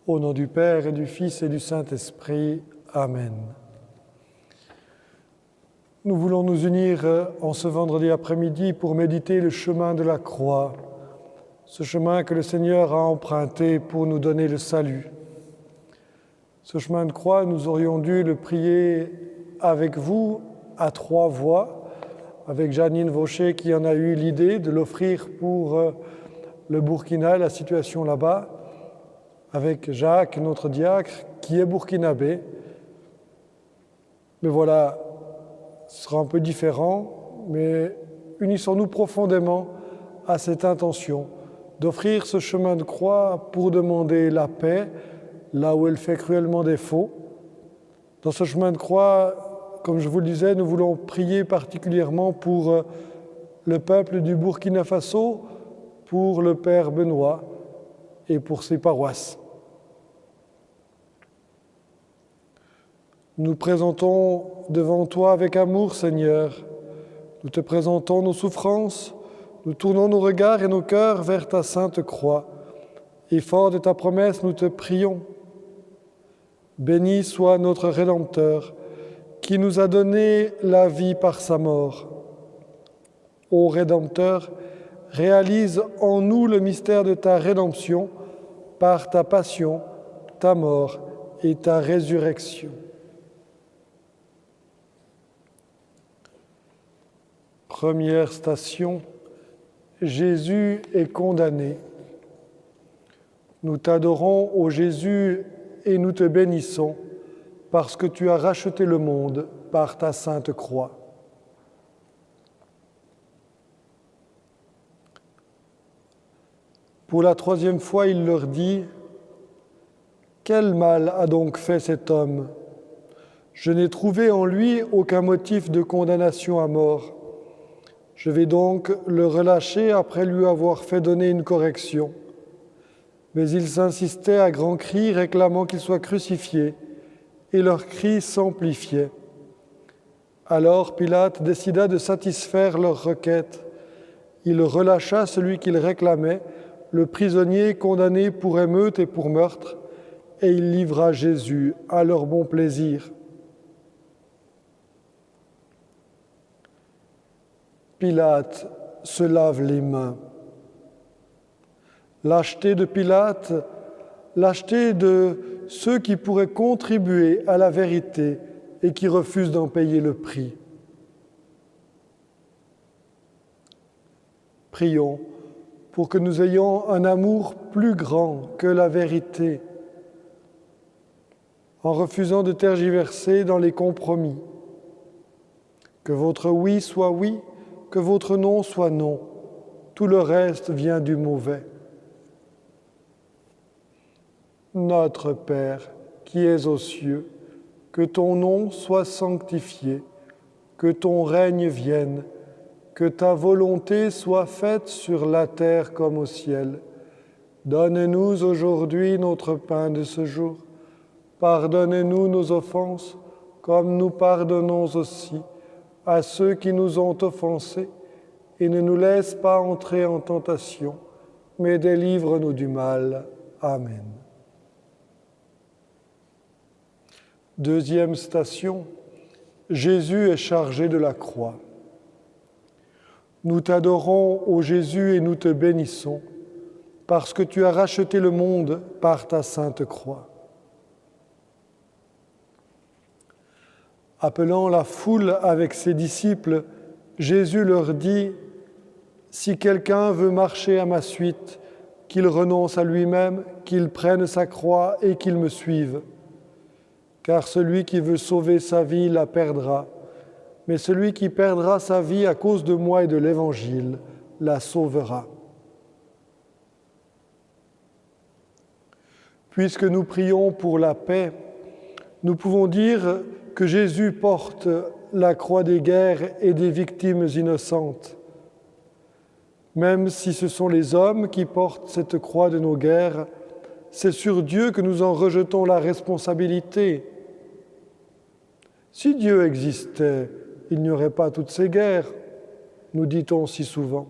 Au nom du Père et du Fils et du Saint-Esprit. Amen. Nous voulons nous unir en ce vendredi après-midi pour méditer le chemin de la croix, ce chemin que le Seigneur a emprunté pour nous donner le salut. Ce chemin de croix, nous aurions dû le prier avec vous à 3 voix, avec Janine Vaucher qui en a eu l'idée de l'offrir pour le Burkina, la situation là-bas, avec Jacques, notre diacre, qui est burkinabé. Mais voilà, ce sera un peu différent, mais unissons-nous profondément à cette intention d'offrir ce chemin de croix pour demander la paix, là où elle fait cruellement défaut. Dans ce chemin de croix, comme je vous le disais, nous voulons prier particulièrement pour le peuple du Burkina Faso, pour le Père Benoît et pour ses paroisses. Nous présentons devant toi avec amour, Seigneur. Nous te présentons nos souffrances, nous tournons nos regards et nos cœurs vers ta sainte croix. Et fort de ta promesse, nous te prions. Béni soit notre Rédempteur, qui nous a donné la vie par sa mort. Ô Rédempteur, réalise en nous le mystère de ta rédemption par ta passion, ta mort et ta résurrection. Première station, Jésus est condamné. Nous t'adorons, ô Jésus, et nous te bénissons, parce que tu as racheté le monde par ta sainte croix. Pour la 3e fois, il leur dit : « Quel mal a donc fait cet homme ? Je n'ai trouvé en lui aucun motif de condamnation à mort. Je vais donc le relâcher après lui avoir fait donner une correction. » Mais ils insistaient à grands cris, réclamant qu'il soit crucifié, et leurs cris s'amplifiaient. Alors Pilate décida de satisfaire leur requête. Il relâcha celui qu'il réclamait, le prisonnier condamné pour émeute et pour meurtre, et il livra Jésus à leur bon plaisir. Pilate se lave les mains. Lâcheté de Pilate, lâcheté de ceux qui pourraient contribuer à la vérité et qui refusent d'en payer le prix. Prions pour que nous ayons un amour plus grand que la vérité, en refusant de tergiverser dans les compromis. Que votre oui soit oui, que votre non soit non. Tout le reste vient du mauvais. Notre Père, qui es aux cieux, que ton nom soit sanctifié, que ton règne vienne, que ta volonté soit faite sur la terre comme au ciel. Donne-nous aujourd'hui notre pain de ce jour. Pardonne-nous nos offenses, comme nous pardonnons aussi à ceux qui nous ont offensés, et ne nous laisse pas entrer en tentation, mais délivre-nous du mal. Amen. 2e station, Jésus est chargé de la croix. Nous t'adorons, ô Jésus, et nous te bénissons, parce que tu as racheté le monde par ta sainte croix. Appelant la foule avec ses disciples, Jésus leur dit : « Si quelqu'un veut marcher à ma suite, qu'il renonce à lui-même, qu'il prenne sa croix et qu'il me suive. Car celui qui veut sauver sa vie la perdra, mais celui qui perdra sa vie à cause de moi et de l'Évangile la sauvera. » Puisque nous prions pour la paix, nous pouvons dire que Jésus porte la croix des guerres et des victimes innocentes. Même si ce sont les hommes qui portent cette croix de nos guerres, c'est sur Dieu que nous en rejetons la responsabilité. Si Dieu existait, il n'y aurait pas toutes ces guerres, nous dit-on si souvent.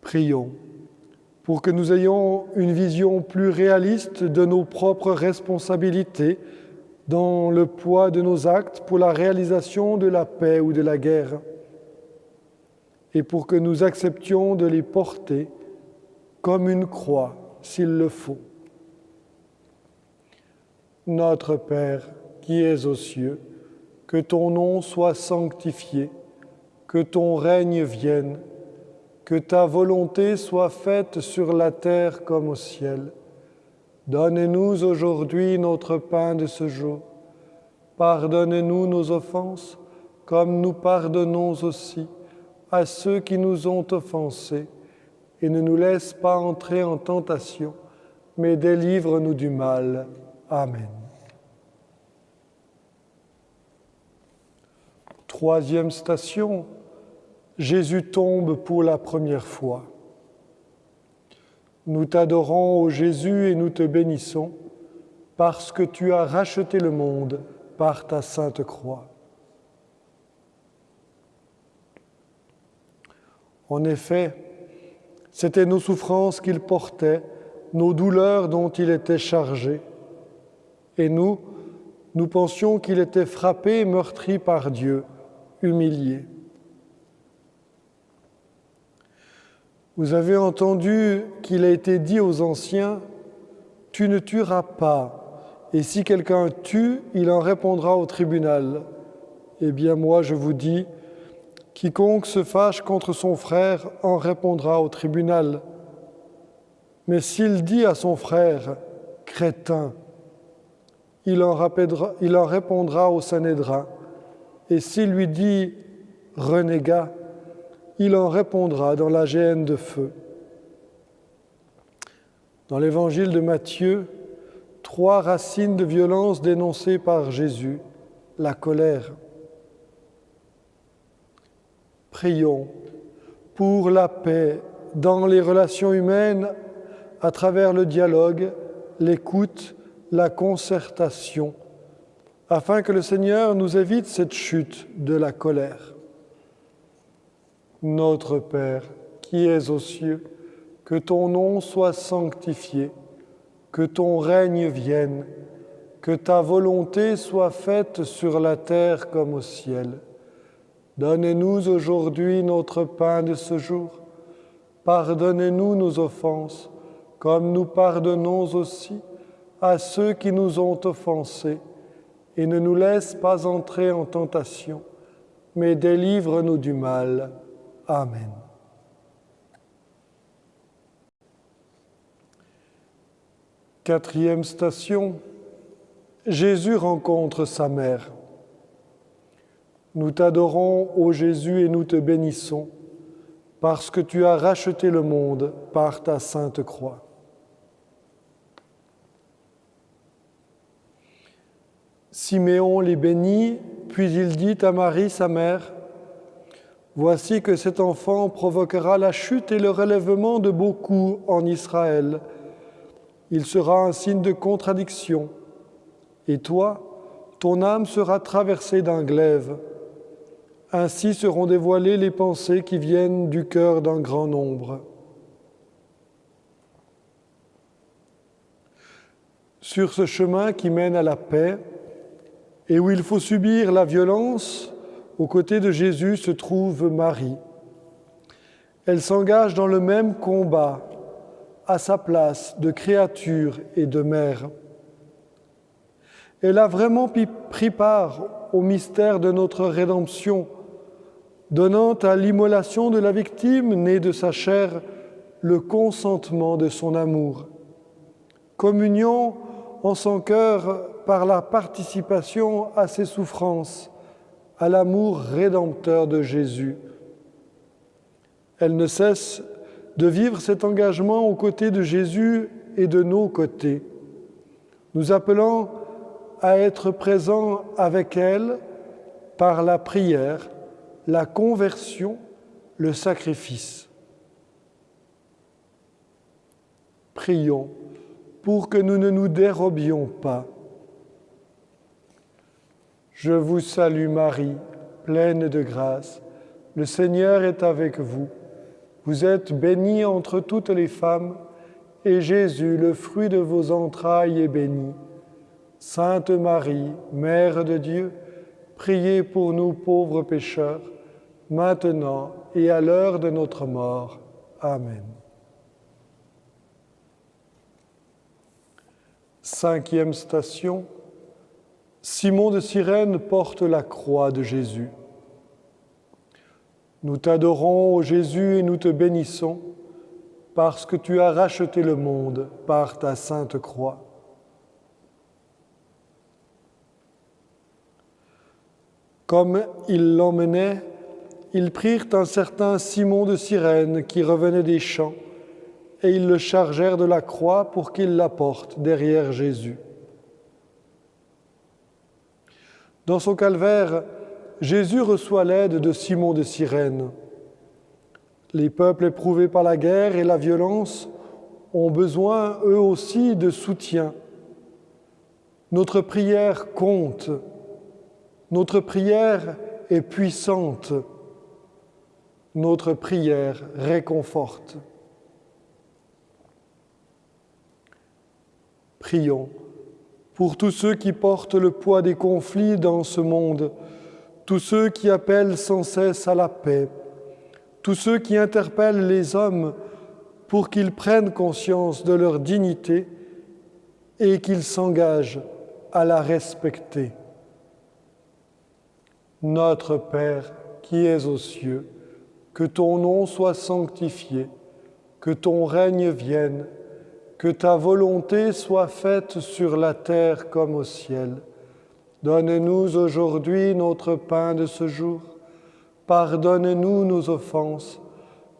Prions pour que nous ayons une vision plus réaliste de nos propres responsabilités dans le poids de nos actes pour la réalisation de la paix ou de la guerre, et pour que nous acceptions de les porter comme une croix, s'il le faut. Notre Père, qui es aux cieux, que ton nom soit sanctifié, que ton règne vienne, que ta volonté soit faite sur la terre comme au ciel. Donne-nous aujourd'hui notre pain de ce jour. Pardonne-nous nos offenses, comme nous pardonnons aussi à ceux qui nous ont offensés. Et ne nous laisse pas entrer en tentation, mais délivre-nous du mal. Amen. Troisième station, Jésus tombe pour la première fois. Nous t'adorons, ô Jésus, et nous te bénissons, parce que tu as racheté le monde par ta sainte croix. En effet, c'était nos souffrances qu'il portait, nos douleurs dont il était chargé. Et nous pensions qu'il était frappé et meurtri par Dieu, humilié. Vous avez entendu qu'il a été dit aux anciens, « Tu ne tueras pas, et si quelqu'un tue, il en répondra au tribunal. » Eh bien moi je vous dis, quiconque se fâche contre son frère en répondra au tribunal. Mais s'il dit à son frère, « Crétin », il en répondra au Sanhédrin. Et s'il lui dit « Renégat », il en répondra dans la géhenne de feu. Dans l'évangile de Matthieu, 3 racines de violence dénoncées par Jésus, la colère. Prions pour la paix dans les relations humaines à travers le dialogue, l'écoute, la concertation, afin que le Seigneur nous évite cette chute de la colère. Notre Père, qui es aux cieux, que ton nom soit sanctifié, que ton règne vienne, que ta volonté soit faite sur la terre comme au ciel. Donne-nous aujourd'hui notre pain de ce jour. Pardonne-nous nos offenses, comme nous pardonnons aussi à ceux qui nous ont offensés, et ne nous laisse pas entrer en tentation, mais délivre-nous du mal. Amen. Quatrième station, Jésus rencontre sa mère. Nous t'adorons, ô Jésus, et nous te bénissons, parce que tu as racheté le monde par ta sainte croix. Siméon les bénit, puis il dit à Marie, sa mère, « Voici que cet enfant provoquera la chute et le relèvement de beaucoup en Israël. Il sera un signe de contradiction. Et toi, ton âme sera traversée d'un glaive. Ainsi seront dévoilées les pensées qui viennent du cœur d'un grand nombre. » Sur ce chemin qui mène à la paix, et où il faut subir la violence, aux côtés de Jésus se trouve Marie. Elle s'engage dans le même combat, à sa place de créature et de mère. Elle a vraiment pris part au mystère de notre rédemption, donnant à l'immolation de la victime née de sa chair le consentement de son amour. Communion en son cœur par la participation à ses souffrances, à l'amour rédempteur de Jésus. Elle ne cesse de vivre cet engagement aux côtés de Jésus et de nos côtés, nous appelant à être présents avec elle par la prière, la conversion, le sacrifice. Prions pour que nous ne nous dérobions pas. Je vous salue Marie, pleine de grâce. Le Seigneur est avec vous. Vous êtes bénie entre toutes les femmes, et Jésus, le fruit de vos entrailles, est béni. Sainte Marie, Mère de Dieu, priez pour nous pauvres pécheurs, maintenant et à l'heure de notre mort. Amen. 5e station. Simon de Cyrène porte la croix de Jésus. Nous t'adorons, ô Jésus, et nous te bénissons, parce que tu as racheté le monde par ta sainte croix. Comme ils l'emmenaient, ils prirent un certain Simon de Cyrène qui revenait des champs, et ils le chargèrent de la croix pour qu'il la porte derrière Jésus. Dans son calvaire, Jésus reçoit l'aide de Simon de Cyrène. Les peuples éprouvés par la guerre et la violence ont besoin, eux aussi, de soutien. Notre prière compte. Notre prière est puissante. Notre prière réconforte. Prions pour tous ceux qui portent le poids des conflits dans ce monde, tous ceux qui appellent sans cesse à la paix, tous ceux qui interpellent les hommes pour qu'ils prennent conscience de leur dignité et qu'ils s'engagent à la respecter. Notre Père qui es aux cieux, que ton nom soit sanctifié, que ton règne vienne, que ta volonté soit faite sur la terre comme au ciel. Donne-nous aujourd'hui notre pain de ce jour. Pardonne-nous nos offenses,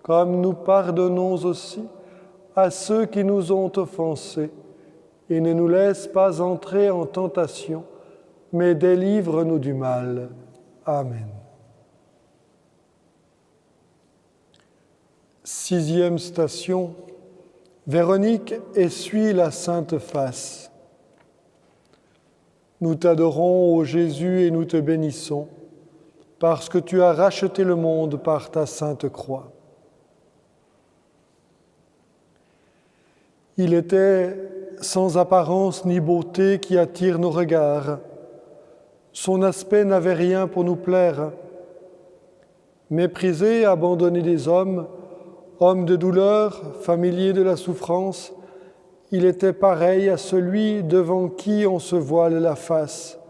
comme nous pardonnons aussi à ceux qui nous ont offensés. Et ne nous laisse pas entrer en tentation, mais délivre-nous du mal. Amen. 6e station. Véronique essuie la sainte face. Nous t'adorons, ô Jésus, et nous te bénissons, parce que tu as racheté le monde par ta sainte croix. Il était sans apparence ni beauté qui attire nos regards. Son aspect n'avait rien pour nous plaire. Méprisé, abandonné des hommes, homme de douleur, familier de la souffrance, il était pareil à celui devant qui on se voile la face,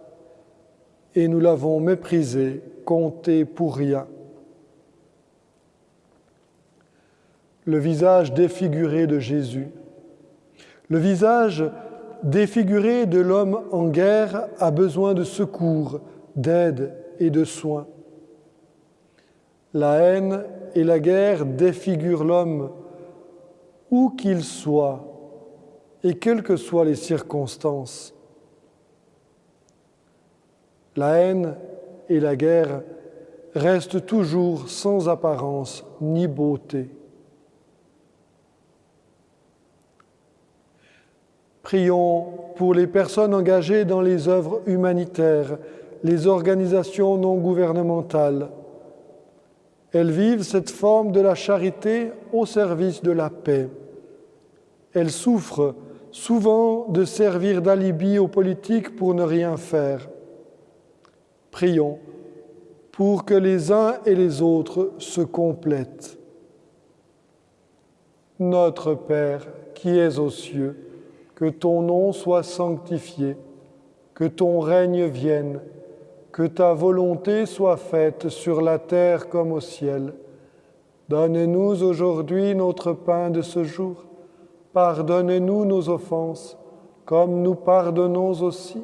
et nous l'avons méprisé, compté pour rien. Le visage défiguré de Jésus, le visage défiguré de l'homme en guerre a besoin de secours, d'aide et de soins. La haine et la guerre défigurent l'homme, où qu'il soit, et quelles que soient les circonstances. La haine et la guerre restent toujours sans apparence ni beauté. Prions pour les personnes engagées dans les œuvres humanitaires, les organisations non gouvernementales. Elles vivent cette forme de la charité au service de la paix. Elles souffrent souvent de servir d'alibi aux politiques pour ne rien faire. Prions pour que les uns et les autres se complètent. Notre Père qui es aux cieux, que ton nom soit sanctifié, que ton règne vienne, que ta volonté soit faite sur la terre comme au ciel. Donne-nous aujourd'hui notre pain de ce jour. Pardonne-nous nos offenses, comme nous pardonnons aussi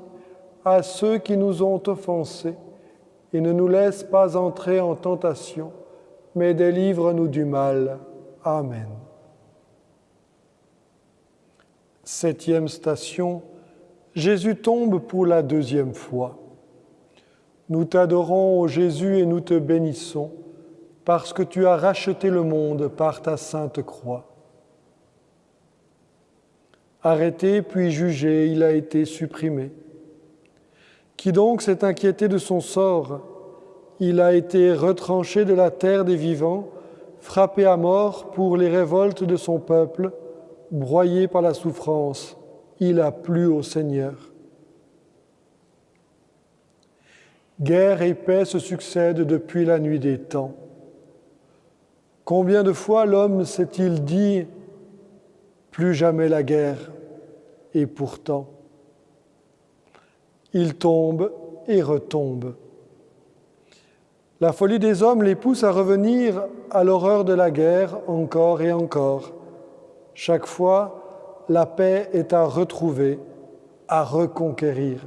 à ceux qui nous ont offensés. Et ne nous laisse pas entrer en tentation, mais délivre-nous du mal. Amen. 7e station. Jésus tombe pour la 2e fois. Nous t'adorons, ô Jésus, et nous te bénissons, parce que tu as racheté le monde par ta sainte croix. Arrêté puis jugé, il a été supprimé. Qui donc s'est inquiété de son sort? Il a été retranché de la terre des vivants, frappé à mort pour les révoltes de son peuple, broyé par la souffrance, il a plu au Seigneur. Guerre et paix se succèdent depuis la nuit des temps. Combien de fois l'homme s'est-il dit « plus jamais la guerre » et pourtant, il tombe et retombe. La folie des hommes les pousse à revenir à l'horreur de la guerre encore et encore. Chaque fois, la paix est à retrouver, à reconquérir.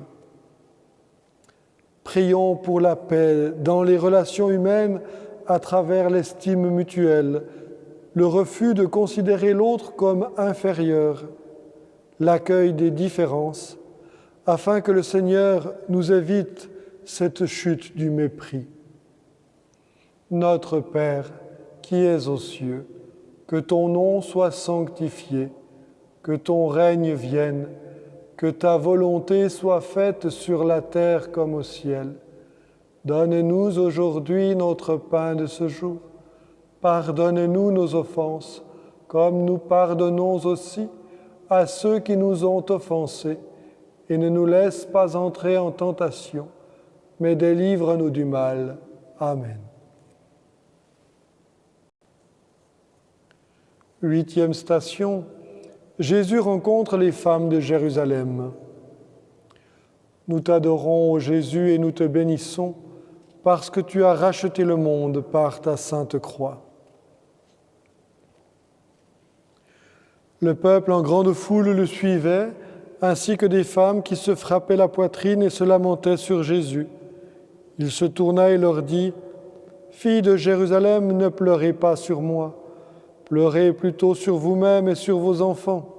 Prions pour la paix dans les relations humaines à travers l'estime mutuelle, le refus de considérer l'autre comme inférieur, l'accueil des différences, afin que le Seigneur nous évite cette chute du mépris. Notre Père, qui es aux cieux, que ton nom soit sanctifié, que ton règne vienne, que ta volonté soit faite sur la terre comme au ciel. Donne-nous aujourd'hui notre pain de ce jour. Pardonne-nous nos offenses, comme nous pardonnons aussi à ceux qui nous ont offensés, et ne nous laisse pas entrer en tentation, mais délivre-nous du mal. Amen. 8e station, Jésus rencontre les femmes de Jérusalem. Nous t'adorons, ô Jésus, et nous te bénissons, parce que tu as racheté le monde par ta sainte croix. Le peuple en grande foule le suivait, ainsi que des femmes qui se frappaient la poitrine et se lamentaient sur Jésus. Il se tourna et leur dit, « Filles de Jérusalem, ne pleurez pas sur moi. Pleurez plutôt sur vous-mêmes et sur vos enfants.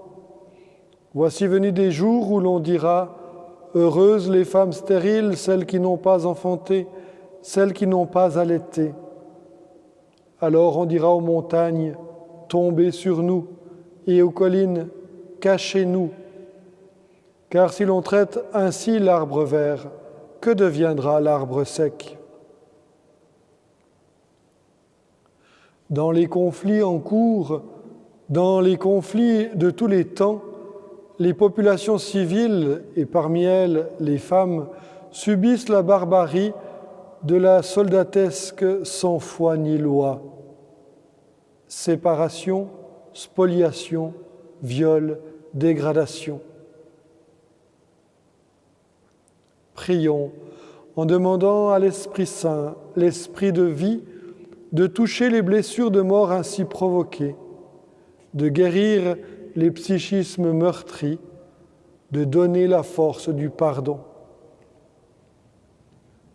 Voici venus des jours où l'on dira « Heureuses les femmes stériles, celles qui n'ont pas enfanté, celles qui n'ont pas allaité. » Alors on dira aux montagnes « Tombez sur nous » et aux collines « Cachez-nous ». Car si l'on traite ainsi l'arbre vert, que deviendra l'arbre sec ? Dans les conflits en cours, dans les conflits de tous les temps, les populations civiles, et parmi elles les femmes, subissent la barbarie de la soldatesque sans foi ni loi. Séparation, spoliation, viol, dégradation. Prions en demandant à l'Esprit Saint, l'Esprit de vie, de toucher les blessures de mort ainsi provoquées, de guérir les psychismes meurtris, de donner la force du pardon.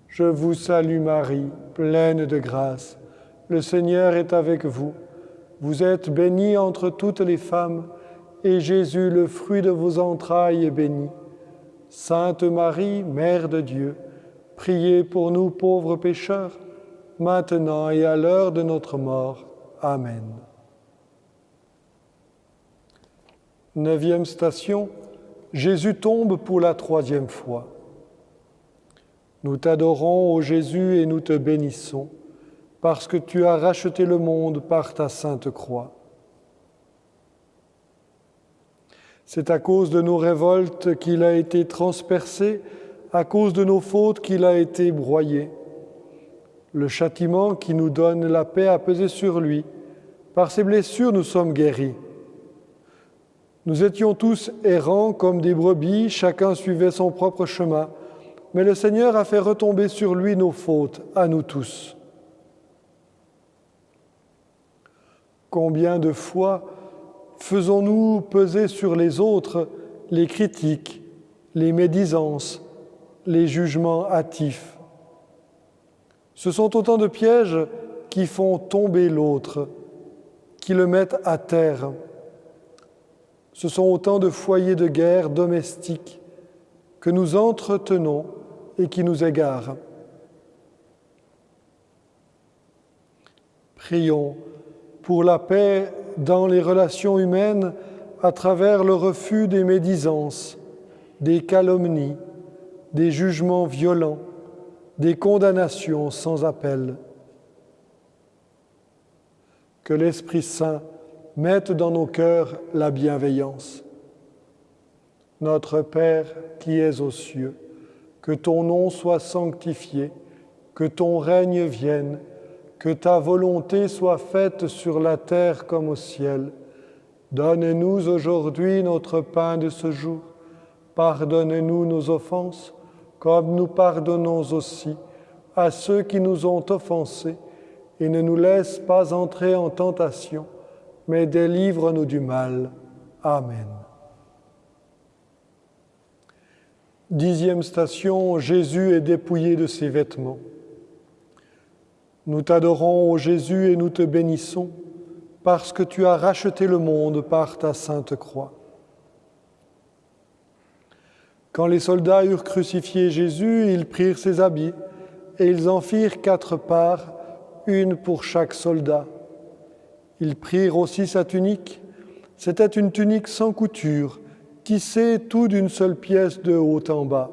Je vous salue Marie, pleine de grâce. Le Seigneur est avec vous. Vous êtes bénie entre toutes les femmes, et Jésus, le fruit de vos entrailles, est béni. Sainte Marie, Mère de Dieu, priez pour nous pauvres pécheurs, maintenant et à l'heure de notre mort. Amen. 9e station, Jésus tombe pour la 3e fois. Nous t'adorons, ô Jésus, et nous te bénissons, parce que tu as racheté le monde par ta sainte croix. C'est à cause de nos révoltes qu'il a été transpercé, à cause de nos fautes qu'il a été broyé. Le châtiment qui nous donne la paix a pesé sur lui. Par ses blessures, nous sommes guéris. Nous étions tous errants comme des brebis, chacun suivait son propre chemin, mais le Seigneur a fait retomber sur lui nos fautes, à nous tous. Combien de fois faisons-nous peser sur les autres les critiques, les médisances, les jugements hâtifs ? Ce sont autant de pièges qui font tomber l'autre, qui le mettent à terre. Ce sont autant de foyers de guerre domestiques que nous entretenons et qui nous égarent. Prions pour la paix dans les relations humaines à travers le refus des médisances, des calomnies, des jugements violents, des condamnations sans appel. que l'Esprit Saint mette dans nos cœurs la bienveillance. Notre Père qui es aux cieux, que ton nom soit sanctifié, que ton règne vienne, que ta volonté soit faite sur la terre comme au ciel. Donne-nous aujourd'hui notre pain de ce jour. Pardonne-nous nos offenses, comme nous pardonnons aussi à ceux qui nous ont offensés, et ne nous laisse pas entrer en tentation, mais délivre-nous du mal. Amen. 10e station, Jésus est dépouillé de ses vêtements. Nous t'adorons, ô Jésus, et nous te bénissons, parce que tu as racheté le monde par ta sainte croix. Quand les soldats eurent crucifié Jésus, ils prirent ses habits, et ils en firent 4 parts, une pour chaque soldat. Ils prirent aussi sa tunique. C'était une tunique sans couture, tissée tout d'une seule pièce de haut en bas.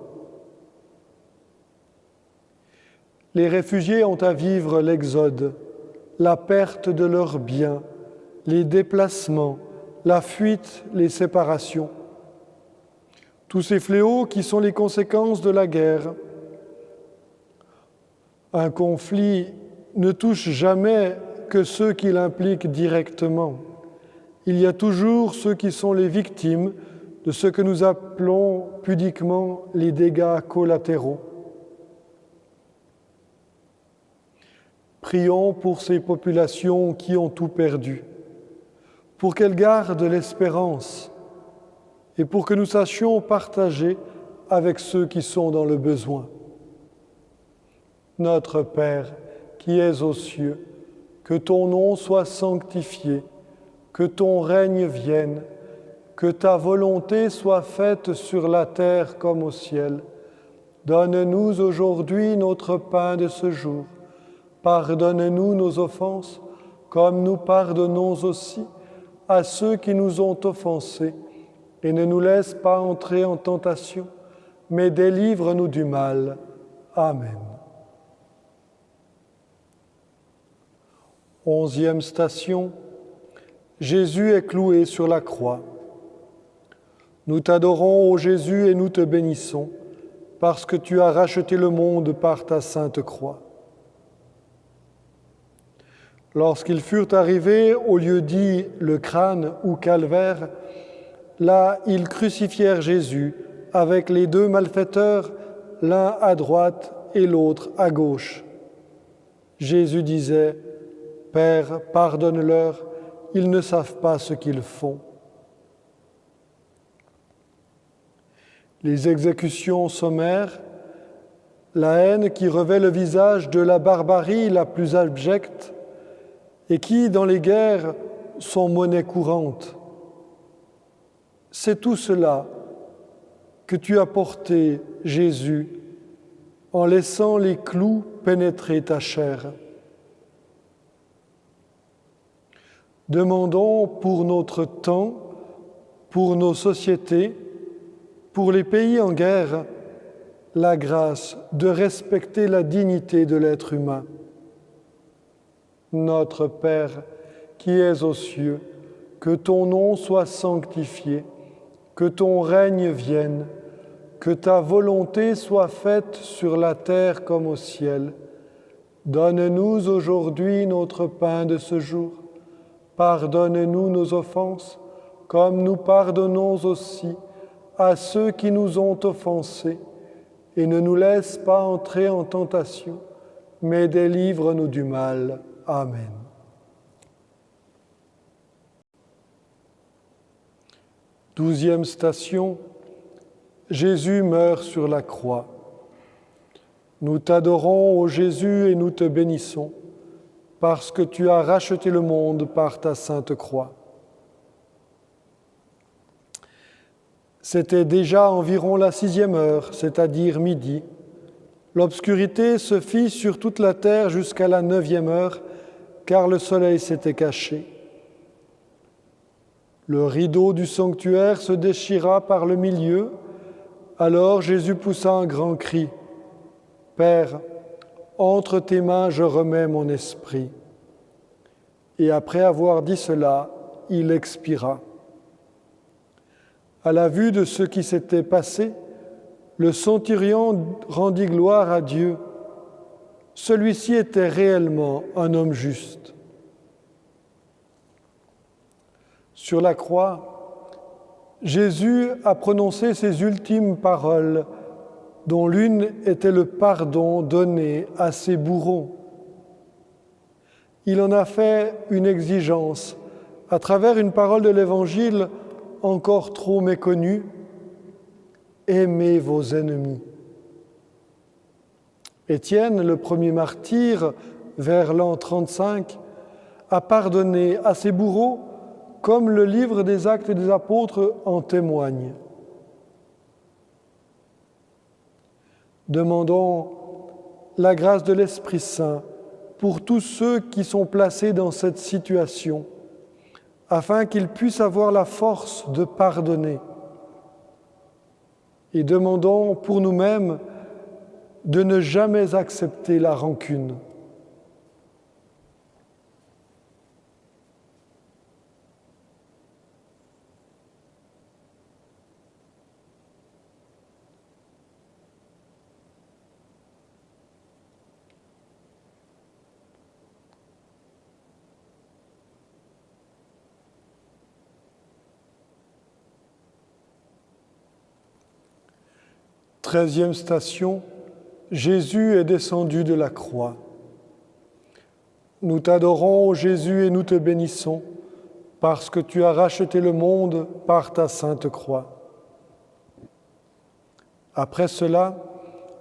Les réfugiés ont à vivre l'exode, la perte de leurs biens, les déplacements, la fuite, les séparations. Tous ces fléaux qui sont les conséquences de la guerre. Un conflit ne touche jamais que ceux qui l'impliquent directement. Il y a toujours ceux qui sont les victimes de ce que nous appelons pudiquement les dégâts collatéraux. Prions pour ces populations qui ont tout perdu, pour qu'elles gardent l'espérance et pour que nous sachions partager avec ceux qui sont dans le besoin. Notre Père, qui es aux cieux, que ton nom soit sanctifié, que ton règne vienne, que ta volonté soit faite sur la terre comme au ciel. Donne-nous aujourd'hui notre pain de ce jour. Pardonne-nous nos offenses, comme nous pardonnons aussi à ceux qui nous ont offensés, et ne nous laisse pas entrer en tentation, mais délivre-nous du mal. Amen. 11e station, Jésus est cloué sur la croix. Nous t'adorons, ô Jésus, et nous te bénissons, parce que tu as racheté le monde par ta sainte croix. Lorsqu'ils furent arrivés au lieu dit le crâne ou calvaire, là ils crucifièrent Jésus avec les 2 malfaiteurs, l'un à droite et l'autre à gauche. Jésus disait, « Père, pardonne-leur, ils ne savent pas ce qu'ils font. » Les exécutions sommaires, la haine qui revêt le visage de la barbarie la plus abjecte et qui, dans les guerres, sont monnaie courante. C'est tout cela que tu as porté, Jésus, en laissant les clous pénétrer ta chair. Demandons pour notre temps, pour nos sociétés, pour les pays en guerre, la grâce de respecter la dignité de l'être humain. Notre Père, qui es aux cieux, que ton nom soit sanctifié, que ton règne vienne, que ta volonté soit faite sur la terre comme au ciel. Donne-nous aujourd'hui notre pain de ce jour. Pardonne-nous nos offenses, comme nous pardonnons aussi à ceux qui nous ont offensés, et ne nous laisse pas entrer en tentation, mais délivre-nous du mal. Amen. Douzième station, Jésus meurt sur la croix. Nous t'adorons, ô Jésus, et nous te bénissons, parce que tu as racheté le monde par ta sainte croix. C'était déjà environ la 6e heure, c'est-à-dire midi. L'obscurité se fit sur toute la terre jusqu'à la 9e heure, car le soleil s'était caché. Le rideau du sanctuaire se déchira par le milieu. Alors Jésus poussa un grand cri. « Père, entre tes mains je remets mon esprit. » Et après avoir dit cela, il expira. À la vue de ce qui s'était passé, le centurion rendit gloire à Dieu. Celui-ci était réellement un homme juste. Sur la croix, Jésus a prononcé ses ultimes paroles, dont l'une était le pardon donné à ses bourreaux. Il en a fait une exigence à travers une parole de l'Évangile encore trop méconnue: aimez vos ennemis. Étienne, le premier martyr, vers l'an 35, a pardonné à ses bourreaux comme le livre des Actes des Apôtres en témoigne. Demandons la grâce de l'Esprit Saint pour tous ceux qui sont placés dans cette situation, afin qu'ils puissent avoir la force de pardonner. Et demandons pour nous-mêmes de ne jamais accepter la rancune. Treizième station, Jésus est descendu de la croix. Nous t'adorons, ô Jésus, et nous te bénissons, parce que tu as racheté le monde par ta sainte croix. Après cela,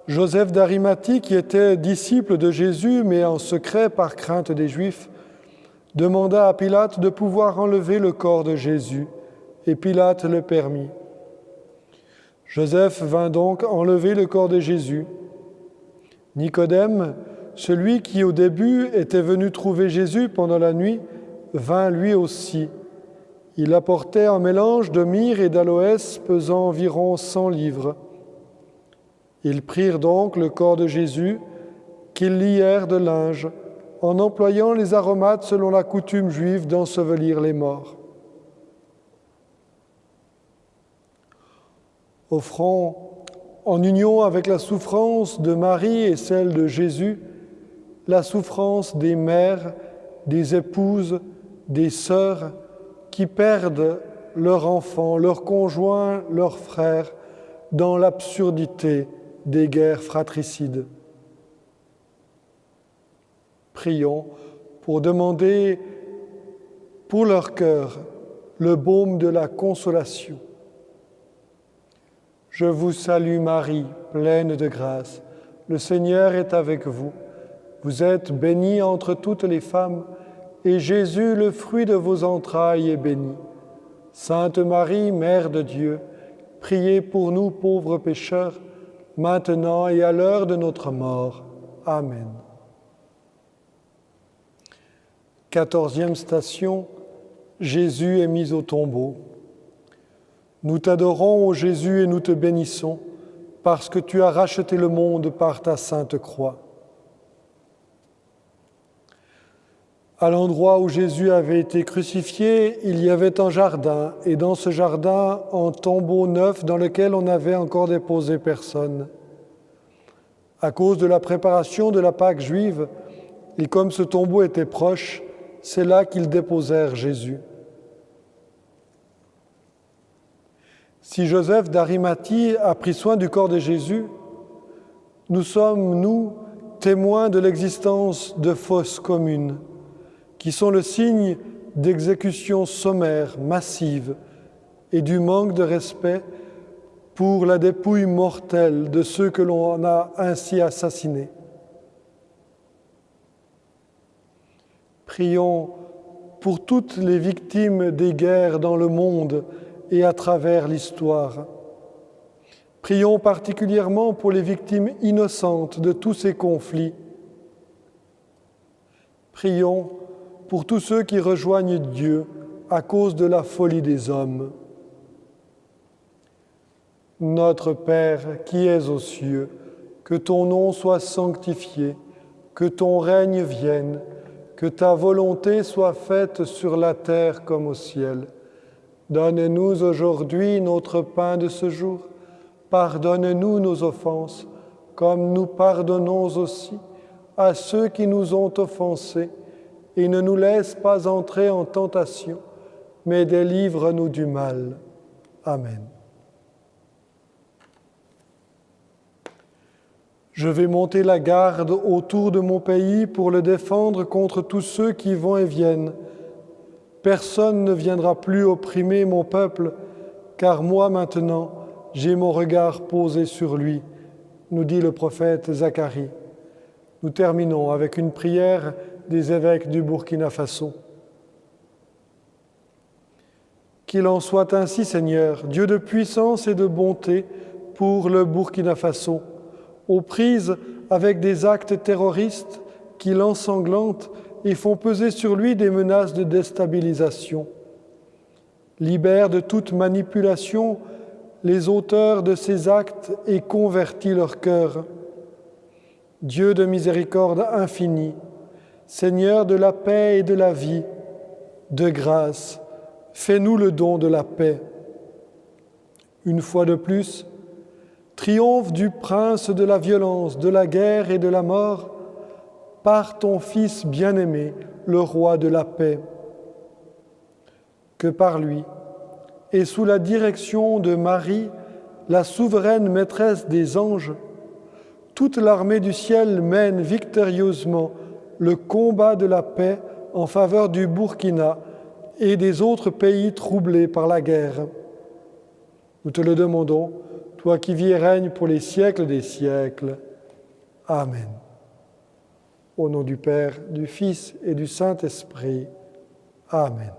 Joseph d'Arimathie, qui était disciple de Jésus, mais en secret par crainte des Juifs, demanda à Pilate de pouvoir enlever le corps de Jésus, et Pilate le permit. Joseph vint donc enlever le corps de Jésus. Nicodème, celui qui au début était venu trouver Jésus pendant la nuit, vint lui aussi. Il apportait un mélange de myrrhe et d'aloès pesant environ 100 livres. Ils prirent donc le corps de Jésus, qu'ils lièrent de linge, en employant les aromates selon la coutume juive d'ensevelir les morts. Offrant, en union avec la souffrance de Marie et celle de Jésus, la souffrance des mères, des épouses, des sœurs qui perdent leur enfant, leur conjoint, leurs frères dans l'absurdité des guerres fratricides. Prions pour demander pour leur cœur le baume de la consolation. Je vous salue Marie, pleine de grâce. Le Seigneur est avec vous. Vous êtes bénie entre toutes les femmes, et Jésus, le fruit de vos entrailles, est béni. Sainte Marie, Mère de Dieu, priez pour nous pauvres pécheurs, maintenant et à l'heure de notre mort. Amen. 14e station, Jésus est mis au tombeau. Nous t'adorons, ô Jésus, et nous te bénissons, parce que tu as racheté le monde par ta sainte croix. À l'endroit où Jésus avait été crucifié, il y avait un jardin, et dans ce jardin, un tombeau neuf dans lequel on n'avait encore déposé personne. À cause de la préparation de la Pâque juive, et comme ce tombeau était proche, c'est là qu'ils déposèrent Jésus. Si Joseph d'Arimathie a pris soin du corps de Jésus, nous sommes, nous, témoins de l'existence de fosses communes, qui sont le signe d'exécutions sommaires, massives, et du manque de respect pour la dépouille mortelle de ceux que l'on a ainsi assassinés. Prions pour toutes les victimes des guerres dans le monde et à travers l'histoire. Prions particulièrement pour les victimes innocentes de tous ces conflits. Prions pour tous ceux qui rejoignent Dieu à cause de la folie des hommes. Notre Père qui es aux cieux, que ton nom soit sanctifié, que ton règne vienne, que ta volonté soit faite sur la terre comme au ciel. Donne-nous aujourd'hui notre pain de ce jour. Pardonne-nous nos offenses, comme nous pardonnons aussi à ceux qui nous ont offensés. Et ne nous laisse pas entrer en tentation, mais délivre-nous du mal. Amen. Je vais monter la garde autour de mon pays pour le défendre contre tous ceux qui vont et viennent. Personne ne viendra plus opprimer mon peuple, car moi maintenant, j'ai mon regard posé sur lui, nous dit le prophète Zacharie. Nous terminons avec une prière des évêques du Burkina Faso. Qu'il en soit ainsi, Seigneur, Dieu de puissance et de bonté pour le Burkina Faso, aux prises avec des actes terroristes qui l'ensanglantent et font peser sur lui des menaces de déstabilisation. Libère de toute manipulation les auteurs de ces actes et convertis leur cœur. Dieu de miséricorde infinie, Seigneur de la paix et de la vie, de grâce, fais-nous le don de la paix. Une fois de plus, triomphe du prince de la violence, de la guerre et de la mort, par ton Fils bien-aimé, le roi de la paix. Que par lui, et sous la direction de Marie, la souveraine maîtresse des anges, toute l'armée du ciel mène victorieusement le combat de la paix en faveur du Burkina et des autres pays troublés par la guerre. Nous te le demandons, toi qui vis et règnes pour les siècles des siècles. Amen. Au nom du Père, du Fils et du Saint-Esprit. Amen.